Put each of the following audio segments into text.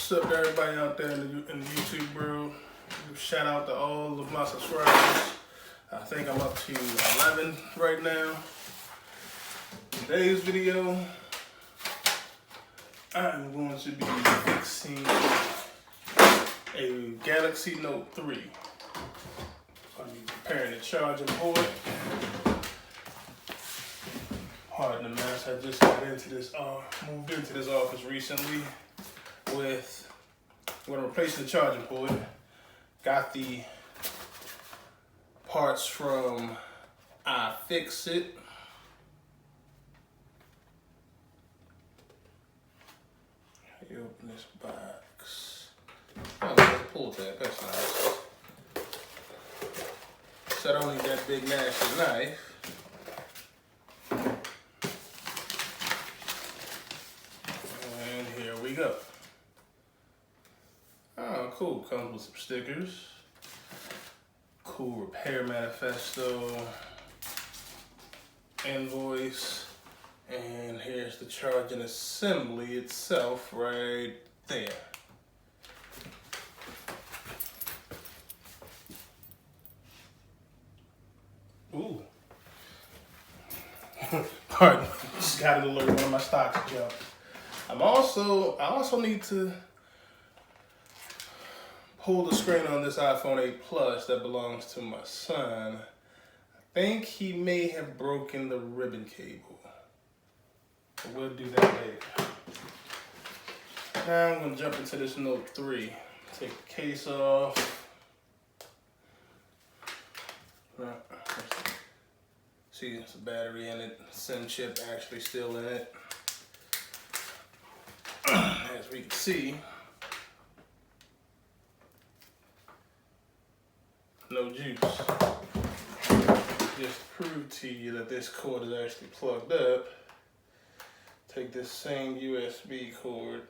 What's up, everybody out there in the YouTube world? Shout out to all of my subscribers. I think I'm up to 11 right now. Today's video, I'm going to be fixing a Galaxy Note 3. I'll be preparing the charging port. Pardon the mess, I just got into this, moved into this office recently with, I'm going to replace the charging port. Got the parts from iFixit. You open this box. Oh, there's a pull tab, that's nice. So I don't need that big nasty knife. And here we go. Oh, cool. Comes with some stickers. Cool repair manifesto. Invoice. And here's the charging assembly itself right there. Ooh. Pardon, just got it alert, one of my stocks jumped. I also need to pull the screen on this iPhone 8 Plus that belongs to my son. I think he may have broken the ribbon cable. But we'll do that later. Now I'm gonna jump into this Note 3. Take the case off. See, there's a battery in it. SIM chip actually still in it. As we can see, no juice. Just to prove to you that this cord is actually plugged up, take this same USB cord.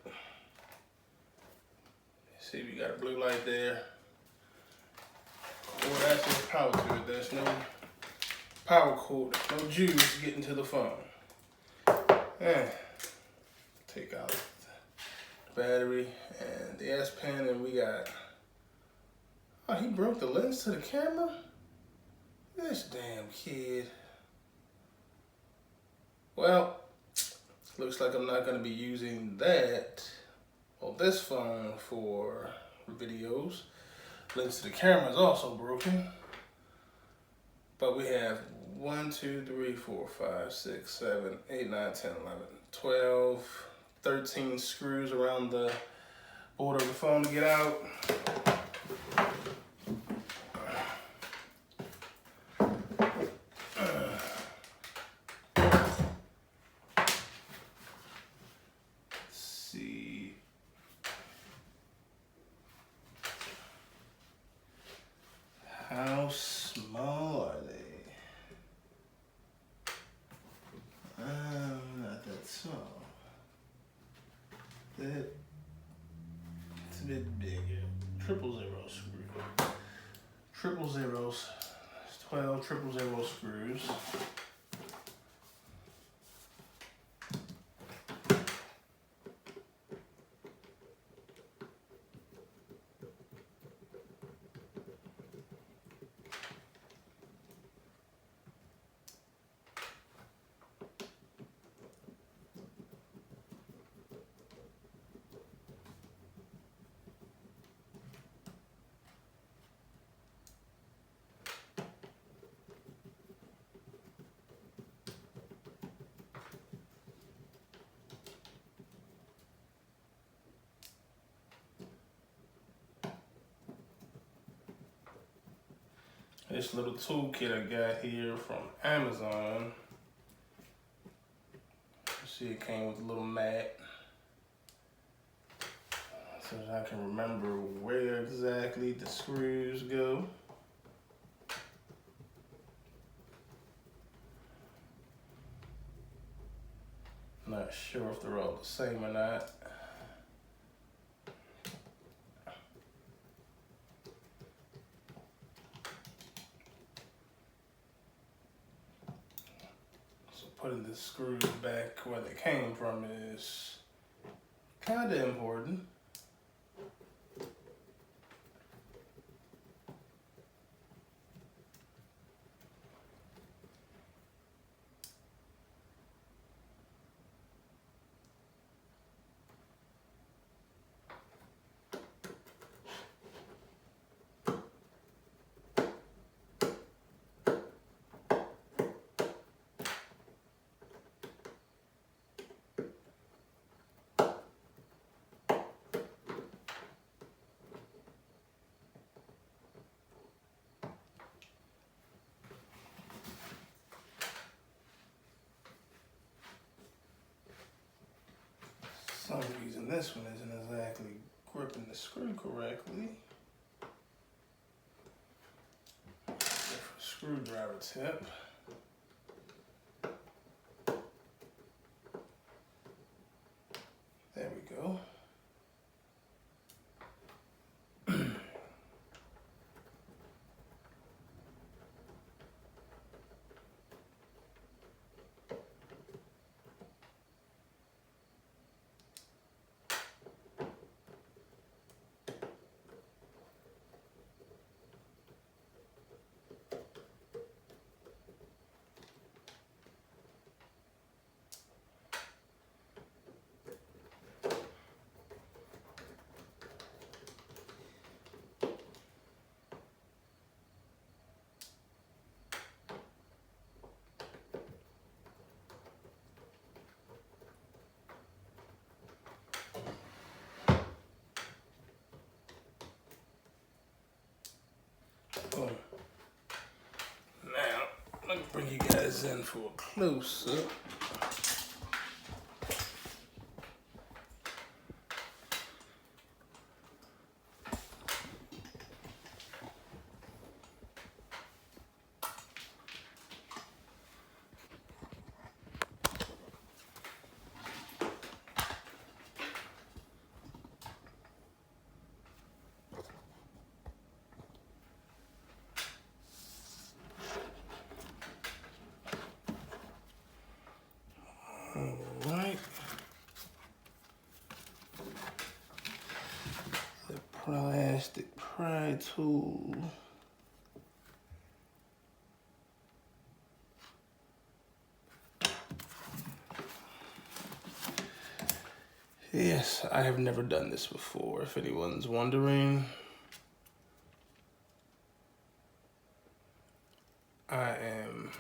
See, we got a blue light there. Cord actually has power to it. There's no power cord, no juice getting to the phone. And take out the battery and the S Pen, and we got. Oh, he broke the lens to the camera? This damn kid. Well, looks like I'm not going to be using that or this phone for videos. Lens to the camera is also broken. But we have 1, 2, 3, 4, 5, 6, 7, 8, 9, 10, 11, 12, 13 screws around the board of the phone to get out. How small are they? Not that small. It's a bit bigger. 000 screw. 000. 12 000 screws. This little toolkit I got here from Amazon. You see it came with a little mat. So that I can remember where exactly the screws go. Not sure if they're all the same or not. Putting the screws back where they came from is kind of important. and this one isn't exactly gripping the screw correctly. Different screwdriver tip. There we go. Boom. Now, let me bring you guys in for a close-up. Alright. The plastic pry tool. Yes, I have never done this before, if anyone's wondering. I am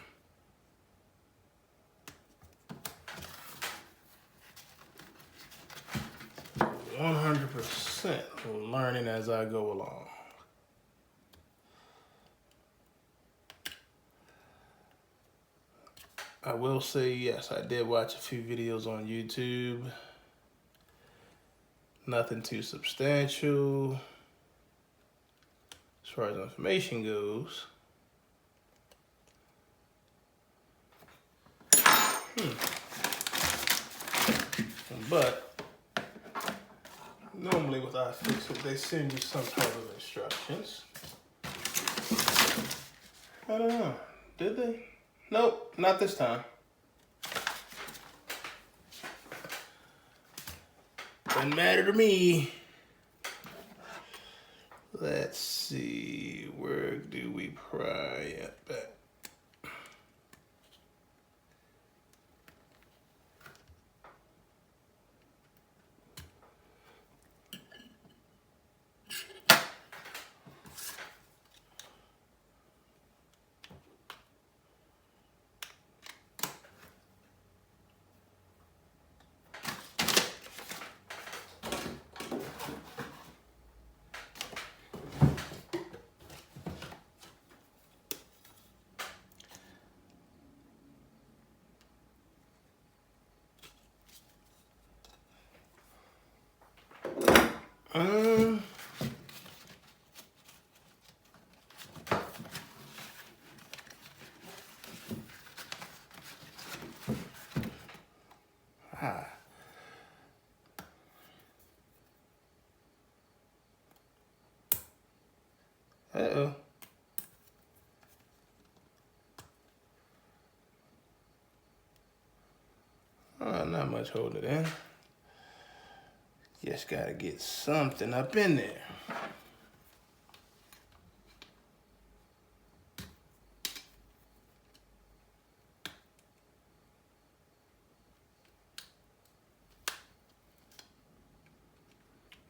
100% learning as I go along. I will say, yes, I did watch a few videos on YouTube. Nothing too substantial as far as information goes. But normally with iFixit, they send you some type of instructions. I don't know. Did they? Nope, not this time. Doesn't matter to me. Let's see, where do we pry at that? Uh-oh. Not much holding it in. Just gotta get something up in there.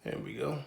There we go.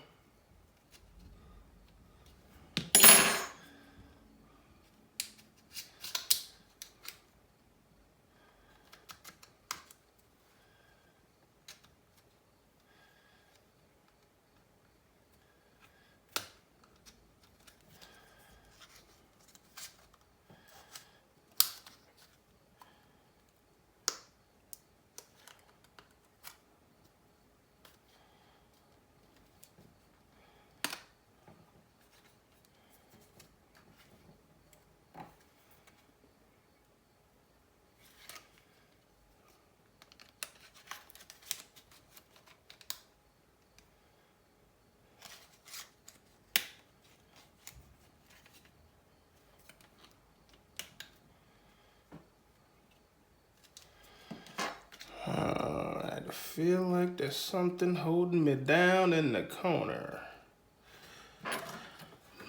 feel like there's something holding me down in the corner.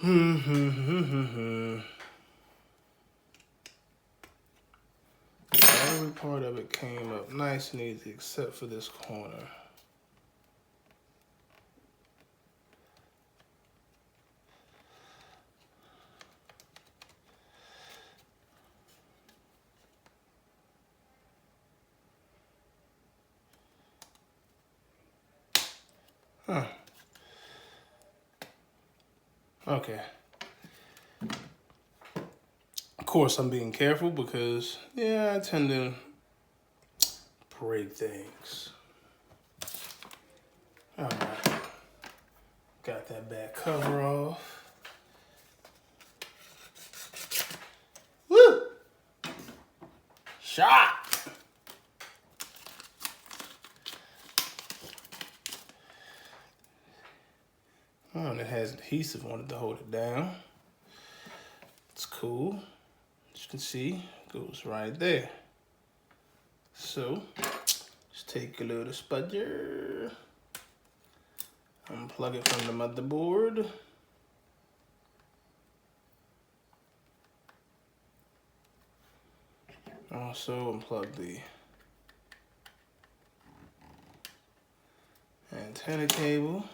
Every part of it came up nice and easy except for this corner. Huh. Okay. Of course, I'm being careful because, yeah, I tend to break things. All right. Got that back cover off. Woo! Shot! Oh, and it has adhesive on it to hold it down. It's cool. As you can see, it goes right there. So, just take a little spudger, unplug it from the motherboard. Also unplug the antenna cable.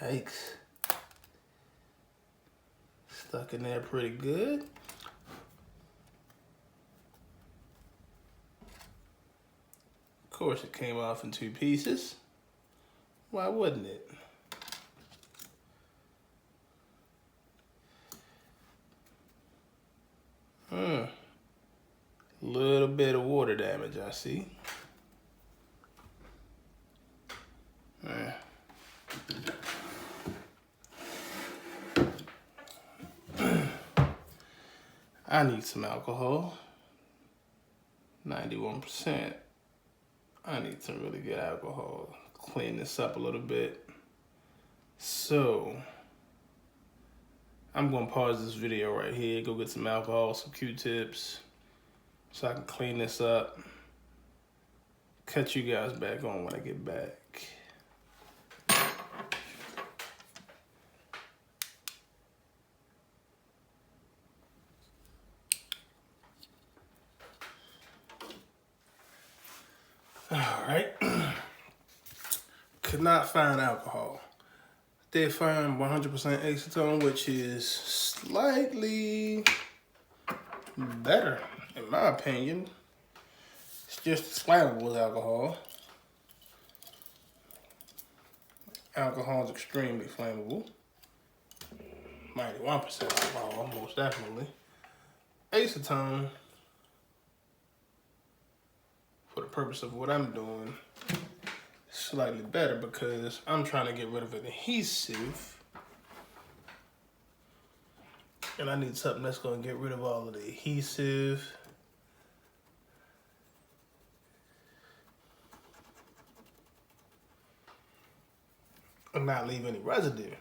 Yikes. Stuck in there pretty good. Of course, it came off in 2 pieces. Why wouldn't it? Little bit of water damage, I see. I need some alcohol. 91%. I need some really good alcohol. Clean this up a little bit. So, I'm gonna pause this video right here, go get some alcohol, some Q-tips, so I can clean this up. Catch you guys back on when I get back. All right. Could not find alcohol. Did find 100% acetone, which is slightly better, in my opinion. It's just as flammable as alcohol. Alcohol is extremely flammable. 91% alcohol, most definitely. Acetone, for the purpose of what I'm doing, slightly better because I'm trying to get rid of an adhesive. And I need something that's going to get rid of all of the adhesive. And not leave any residue.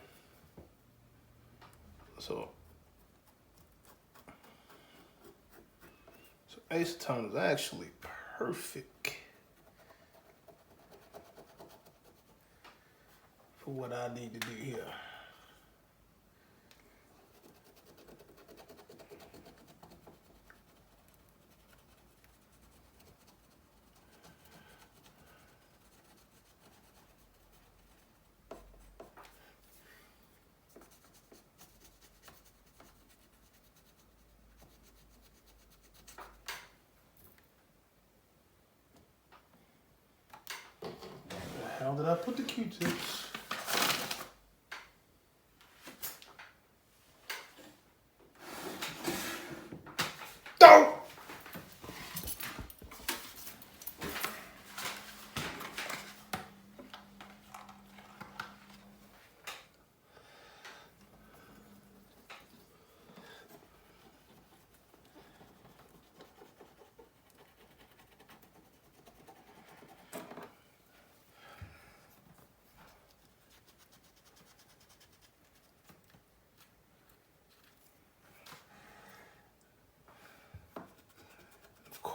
So acetone is actually perfect for what I need to do here. How did I put the Q-tips? Don't!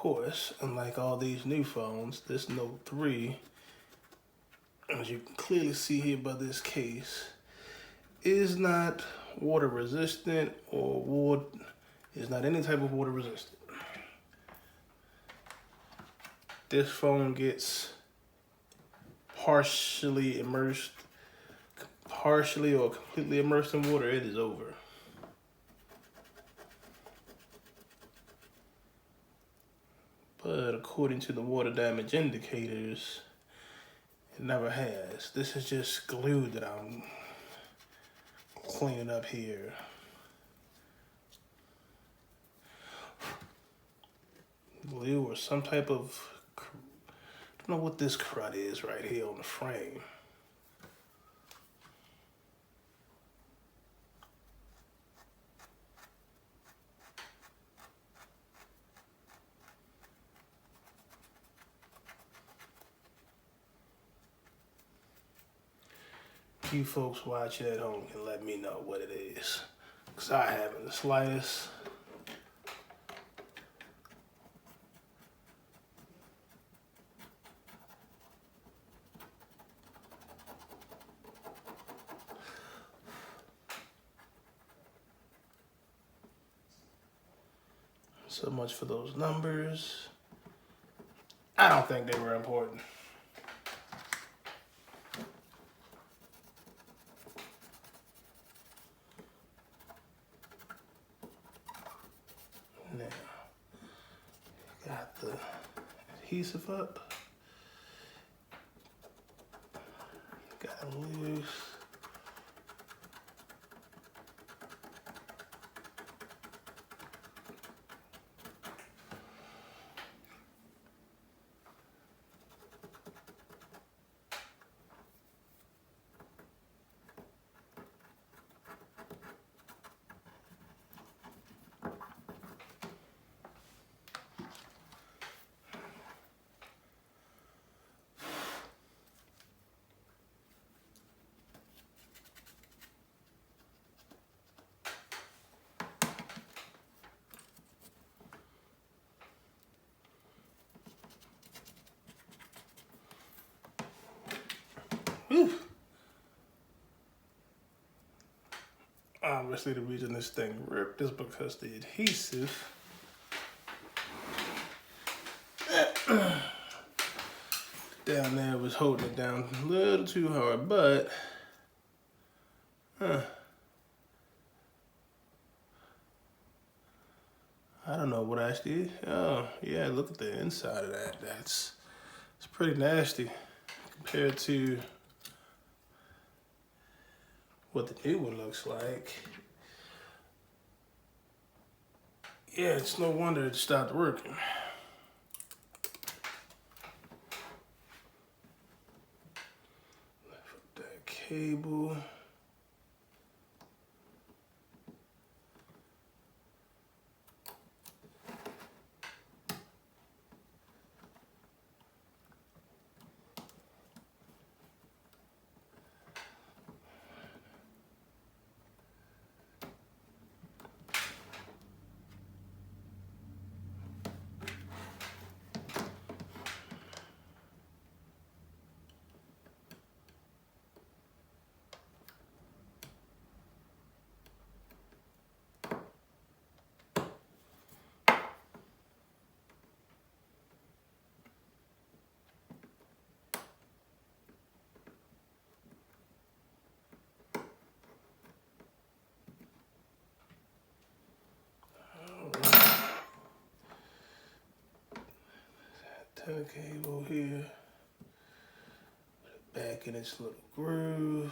course, unlike all these new phones, this Note 3, as you can clearly see here by this case, is not water resistant or is not any type of water resistant. This phone gets partially or completely immersed in water, it is over. But according to the water damage indicators, it never has. This is just glue that I'm cleaning up here. Glue or some type of, I don't know what this crud is right here on the frame. You folks watching at home can let me know what it is, because I haven't the slightest. So much for those numbers. I don't think they were important. Now, got the adhesive up. Got it loose. Whew. Obviously the reason this thing ripped is because the adhesive down there was holding it down a little too hard, but I don't know what actually, oh yeah, look at the inside of that. It's pretty nasty compared to what the new one looks like. Yeah, it's no wonder it stopped working. Put that cable. Antenna cable here, put it back in its little groove.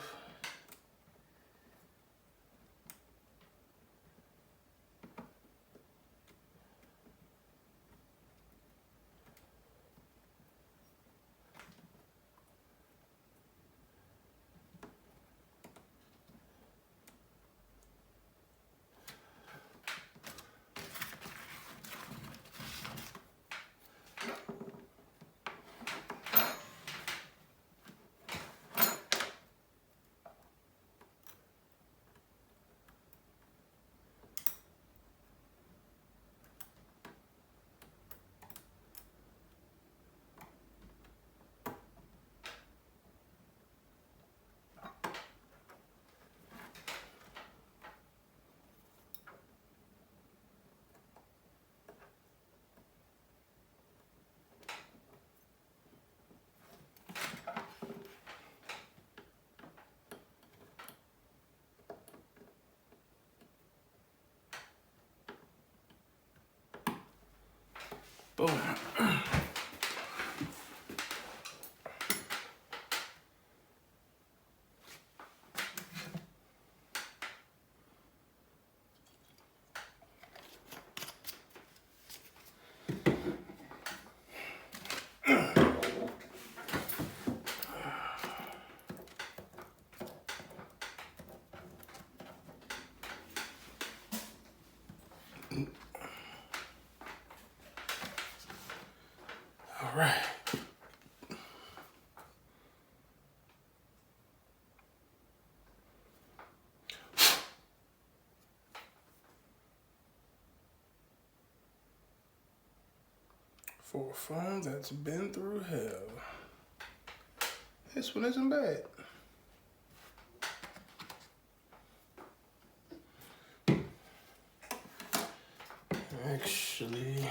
Boom. All right. For a phone that's been through hell, this one isn't bad. Actually,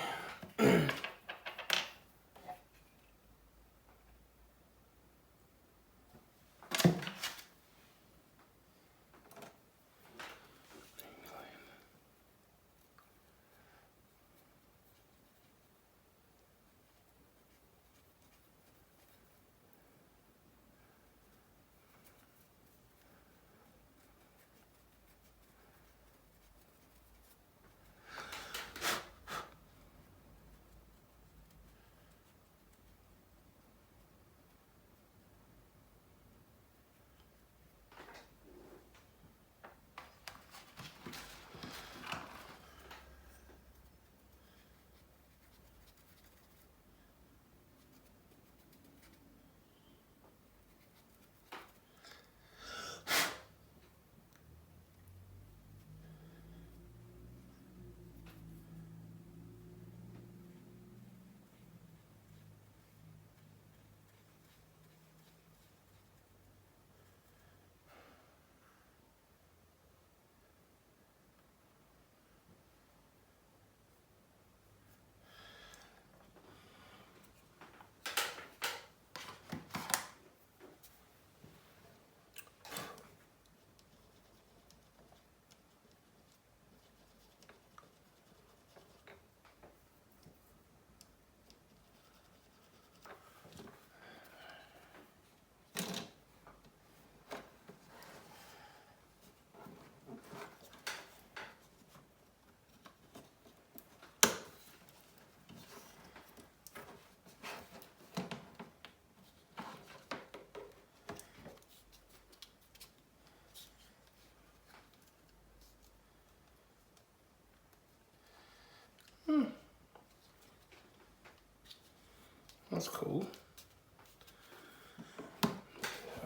that's cool.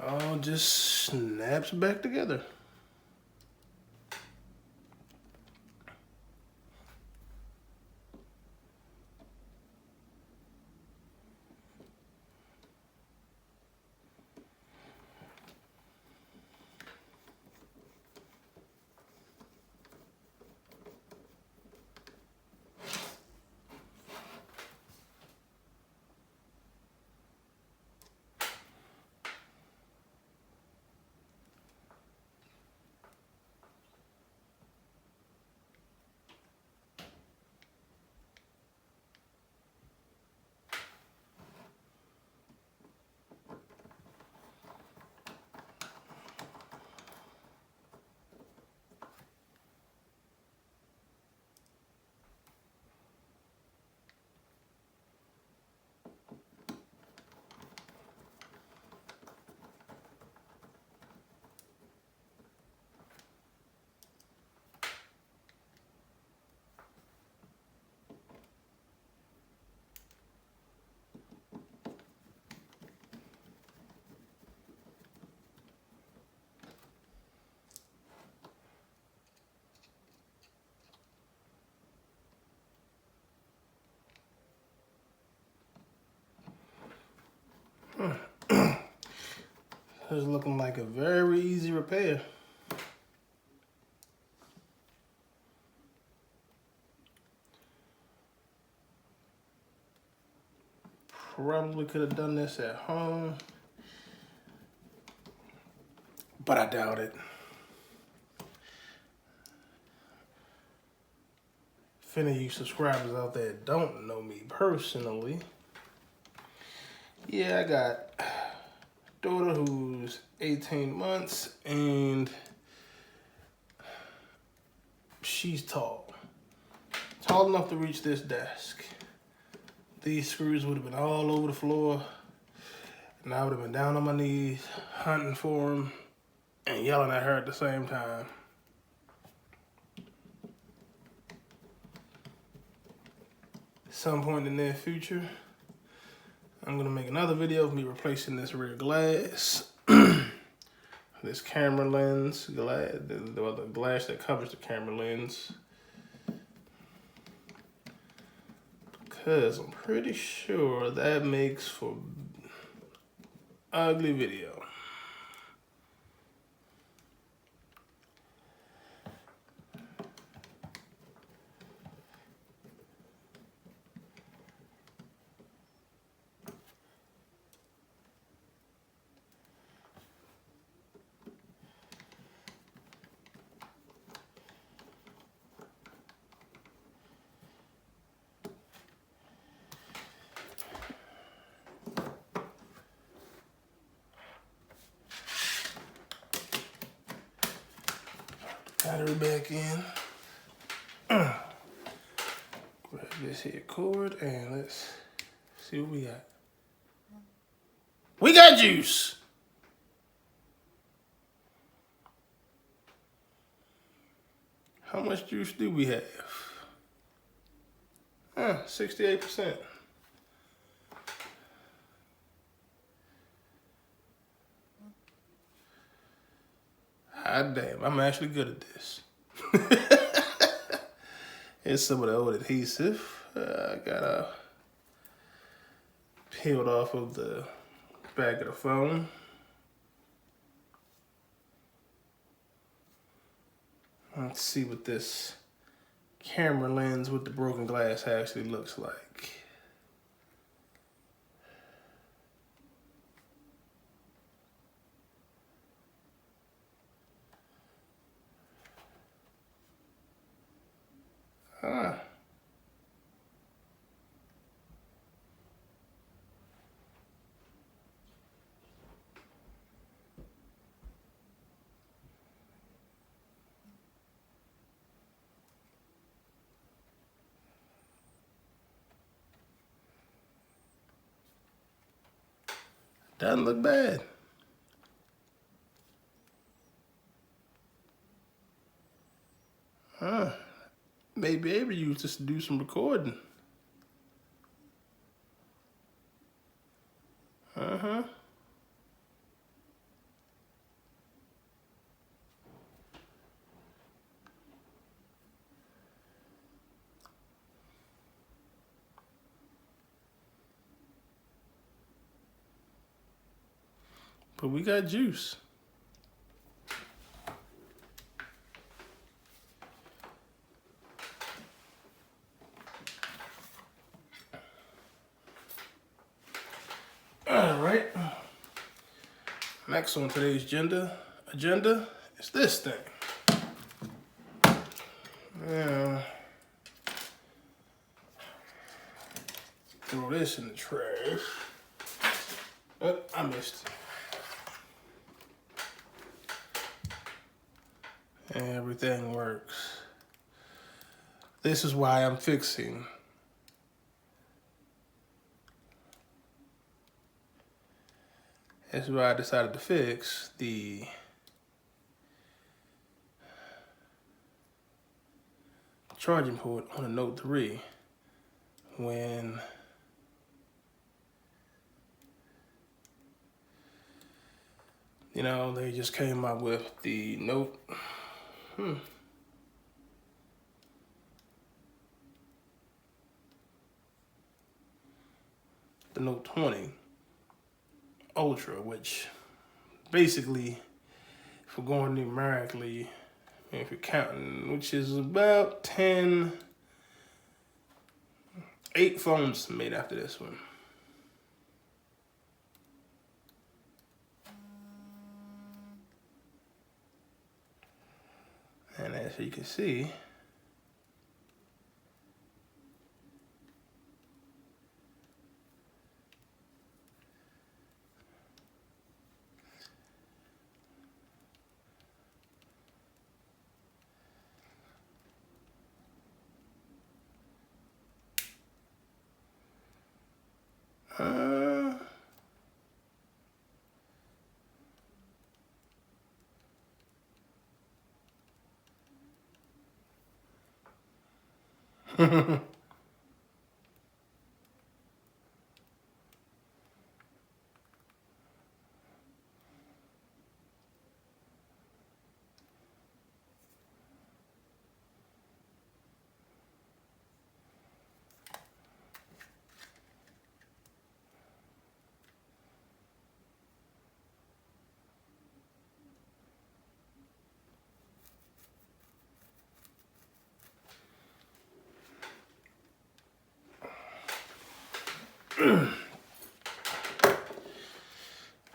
All just snaps back together. It's looking like a very easy repair. Probably could have done this at home, but I doubt it. if any of you subscribers out there don't know me personally, yeah, I got a daughter who's 18 months and she's tall. Tall enough to reach this desk. These screws would have been all over the floor and I would have been down on my knees hunting for them and yelling at her at the same time. At some point in the near future, I'm gonna make another video of me replacing this rear glass. This camera lens, the glass that covers the camera lens. Because I'm pretty sure that makes for ugly video. Battery back in. Grab this here cord and let's see what we got. We got juice. How much juice do we have? 68%. God damn, I'm actually good at this. Here's some of the old adhesive. I got peeled off of the back of the phone. Let's see what this camera lens with the broken glass actually looks like. Doesn't look bad. May be able to use this to do some recording. But we got juice. All right. Next on today's agenda is this thing. Now, throw this in the trash. Oh, I missed. Everything works. This is why I'm fixing. That's why I decided to fix the charging port on a Note 3 when they just came out with the Note. The Note 20 Ultra, which basically, if we're going numerically, if you're counting, which is about 8 phones made after this one. And as you can see,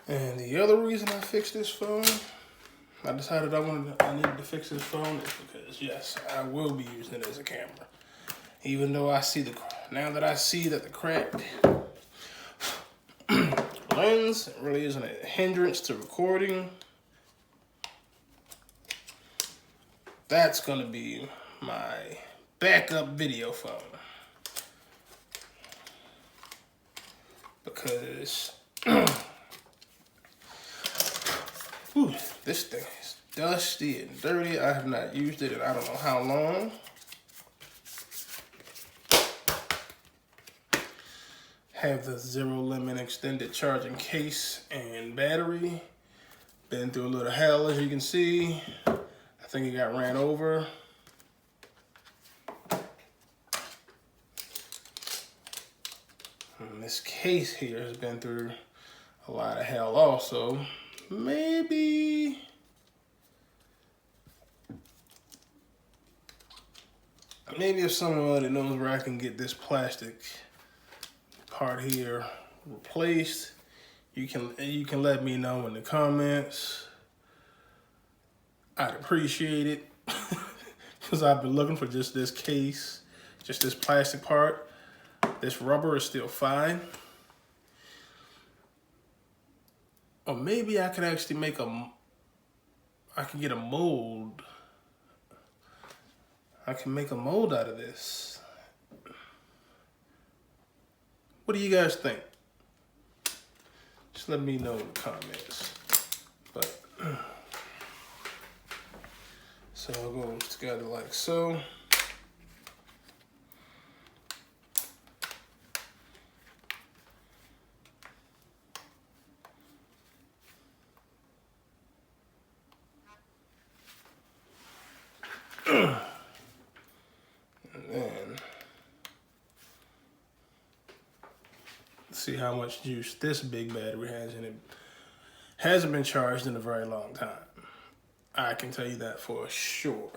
And the other reason I fixed this phone, I decided I needed to fix this phone is because, yes, I will be using it as a camera. Even though now that I see that the cracked lens really isn't a hindrance to recording, that's gonna be my backup video phone. Because whew, this thing is dusty and dirty. I have not used it in I don't know how long. Have the zero limit extended charging case and battery. Been through a little hell, as you can see. I think it got ran over. And this case here has been through a lot of hell also. Maybe if somebody knows where I can get this plastic part here replaced, you can let me know in the comments. I'd appreciate it. Because I've been looking for just this case, just this plastic part. This rubber is still fine. Or maybe I could actually I can get a mold. I can make a mold out of this. What do you guys think? Just let me know in the comments. But so I'll go together like so. And then see how much juice this big battery has in it. Hasn't been charged in a very long time. I can tell you that for sure.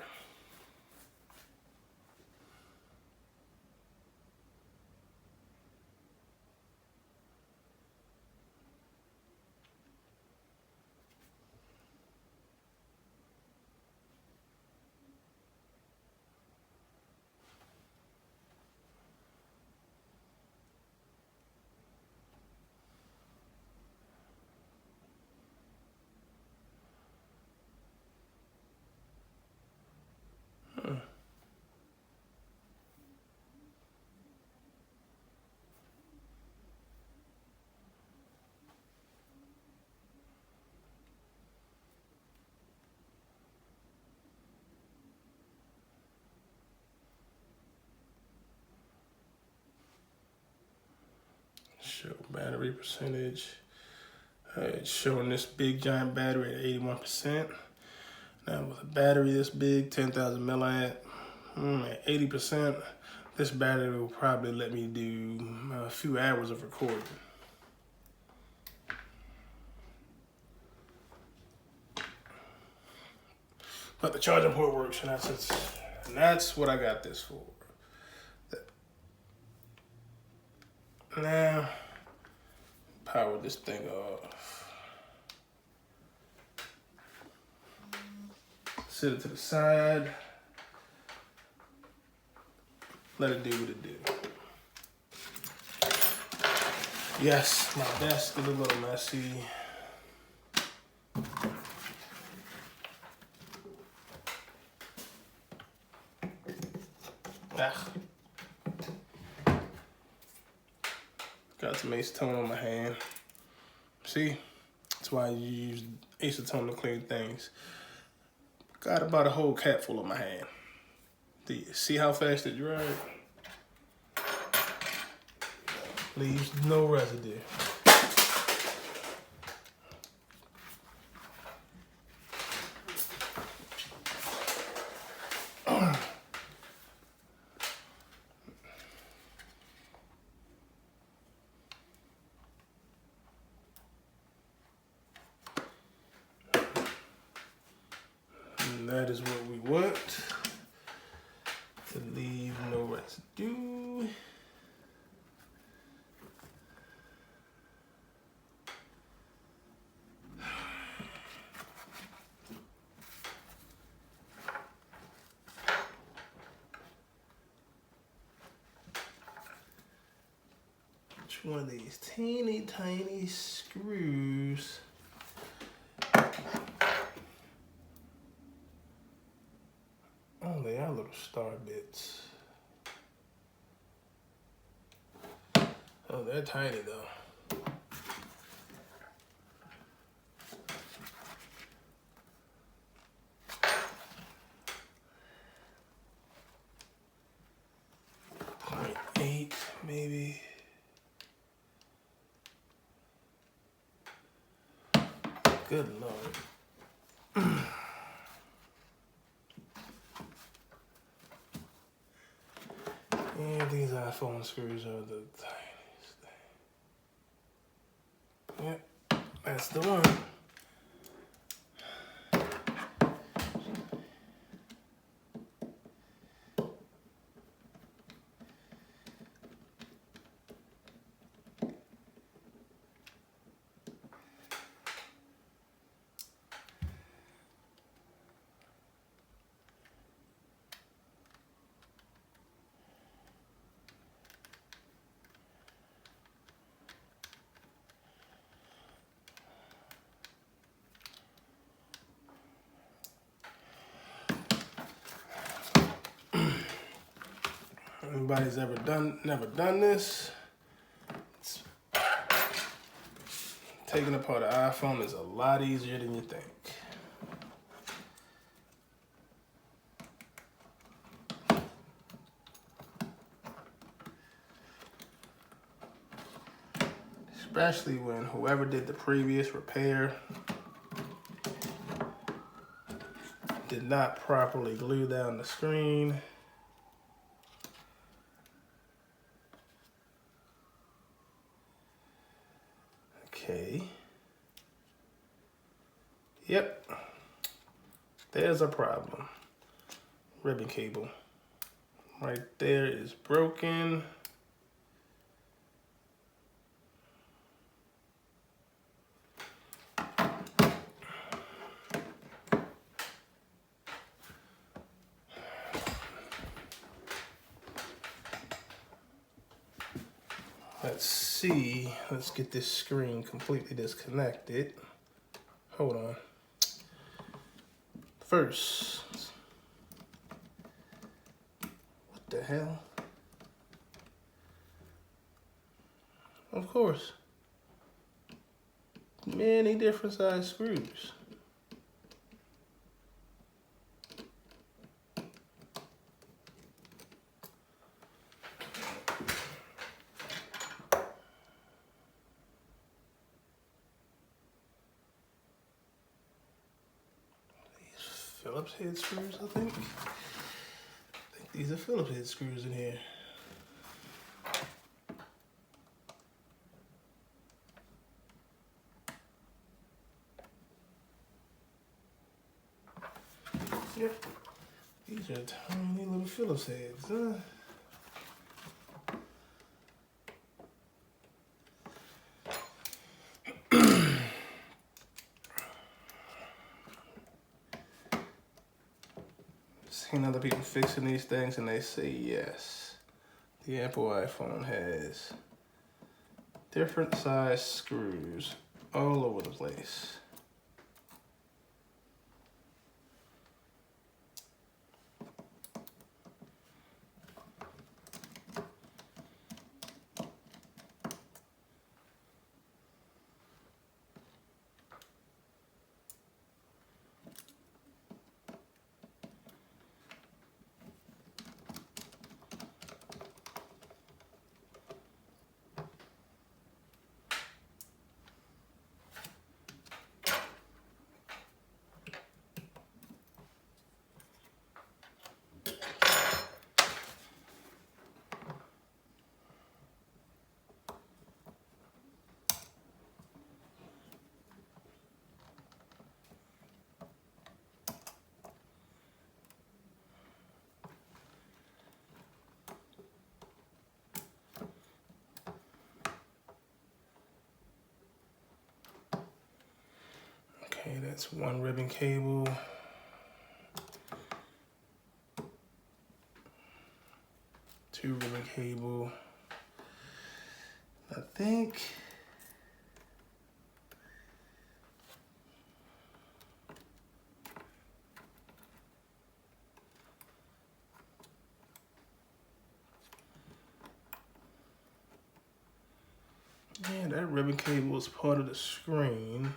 Show battery percentage. It's showing this big giant battery at 81%. Now with a battery this big, 10,000 milliamp, at 80%, this battery will probably let me do a few hours of recording. But the charging port works, and that's what I got this for. Now, power this thing off. Set it to the side. Let it do what it do. Yes, my desk is a little messy. Got to acetone on my hand. See? That's why you use acetone to clean things. Got about a whole cap full on my hand. See how fast it dried? Leaves no residue. And that is what we want, to leave no residue. One of these teeny tiny screws. Oh, they are little star bits. Oh, they're tiny though. .8 maybe. Good Lord. And these iPhone screws are the tiniest thing. Yep, that's the one. Anybody's never done this, taking apart an iPhone is a lot easier than you think. Especially when whoever did the previous repair did not properly glue down the screen. Okay. Yep. There's a problem. Ribbon cable. Right there is broken. Let's see. Let's get this screen completely disconnected. Hold on. First, what the hell? Of course, many different size screws. Phillips head screws, I think. These are Phillips head screws in here. Yep. These are tiny little Phillips heads, huh? Seen other people fixing these things and they say yes. The Apple iPhone has different size screws all over the place. Okay, that's one ribbon cable. Two ribbon cable. I think yeah, that ribbon cable is part of the screen.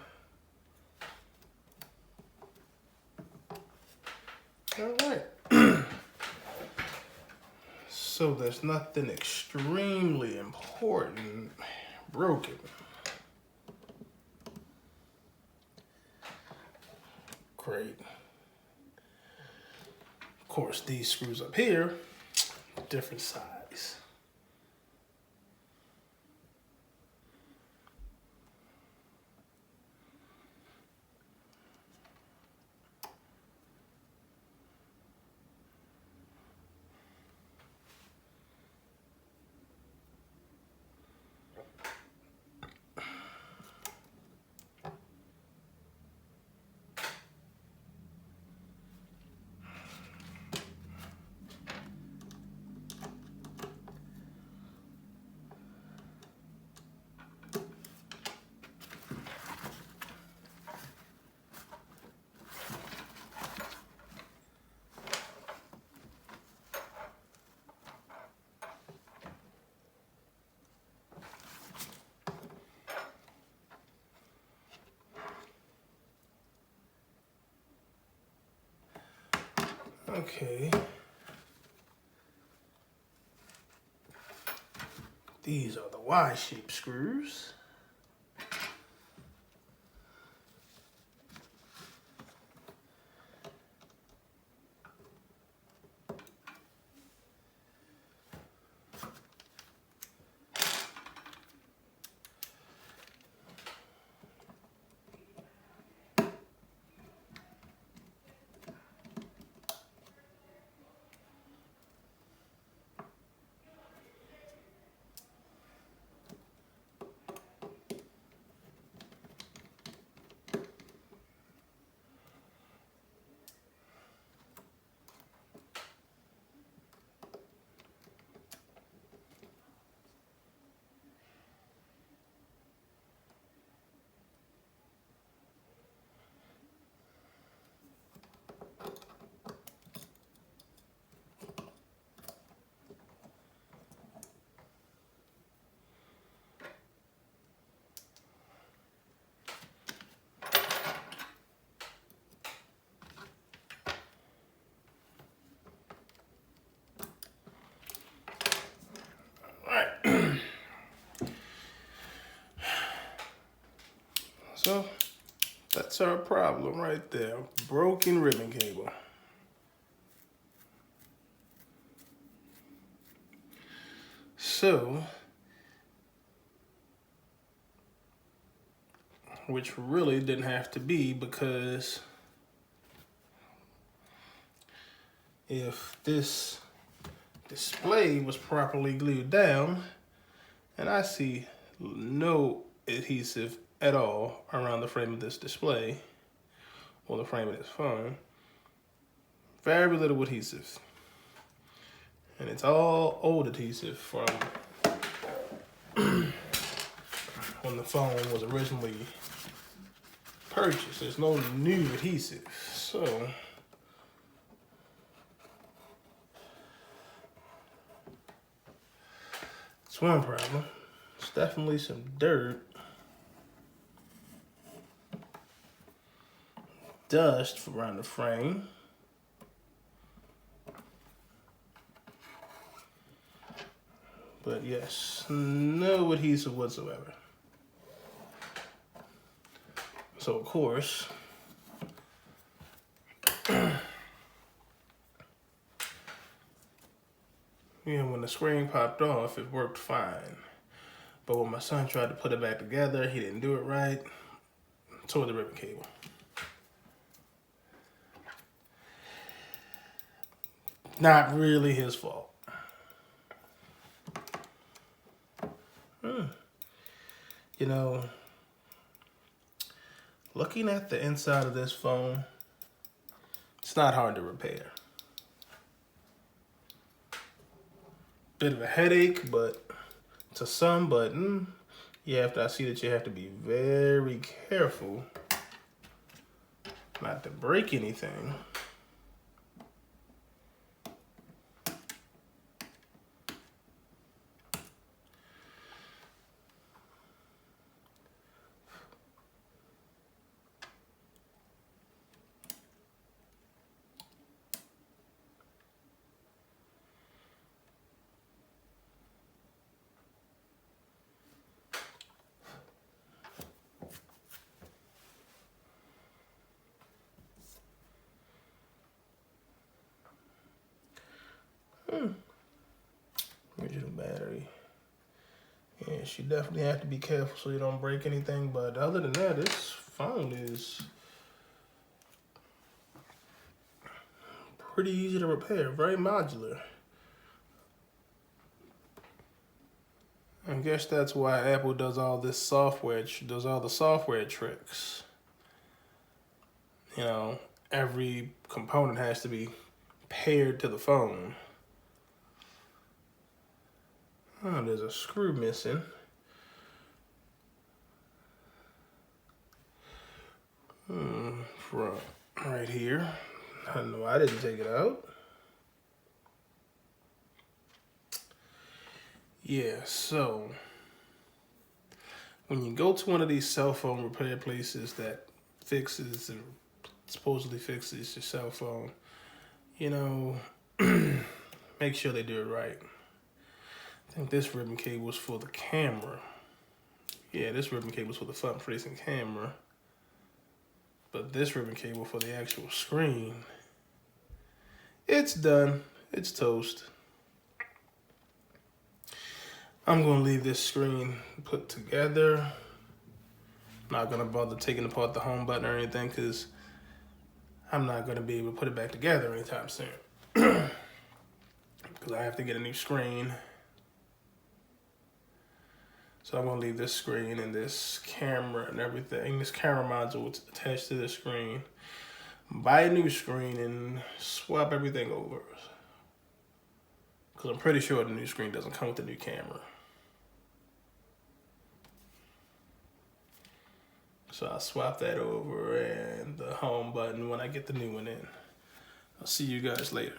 All right. So there's nothing extremely important broken. Great. Of course, these screws up here, different size. Okay. These are the Y-shaped screws. So that's our problem right there. Broken ribbon cable. So, which really didn't have to be, because if this display was properly glued down, and I see no adhesive at all around the frame of this display or the frame of this phone, very little adhesive. And it's all old adhesive from when the phone was originally purchased. There's no new adhesive. So it's one problem. It's definitely some dirt, dust around the frame. But yes, no adhesive whatsoever. So of course, when the screen popped off, it worked fine. But when my son tried to put it back together, he didn't do it right. Tore the ribbon cable. Not really his fault. You know, looking at the inside of this phone, it's not hard to repair. Bit of a headache, but to some, but yeah, after I see that you have to be very careful not to break anything. Original battery. Yeah, you definitely have to be careful so you don't break anything. But other than that, this phone is pretty easy to repair. Very modular. I guess that's why Apple does all this software, does all the software tricks. You know, every component has to be paired to the phone. Oh, there's a screw missing. From right here. I know I didn't take it out. Yeah, so when you go to one of these cell phone repair places that fixes and supposedly fixes your cell phone, you know, make sure they do it right. I think this ribbon cable is for the camera. Yeah, this ribbon cable is for the front-facing camera. But this ribbon cable for the actual screen, it's done. It's toast. I'm gonna leave this screen put together. Not gonna bother taking apart the home button or anything because I'm not gonna be able to put it back together anytime soon. Because I have to get a new screen. So I'm gonna leave this screen and this camera and everything, this camera module attached to this screen. Buy a new screen and swap everything over. Because I'm pretty sure the new screen doesn't come with the new camera. So I'll swap that over and the home button when I get the new one in. I'll see you guys later.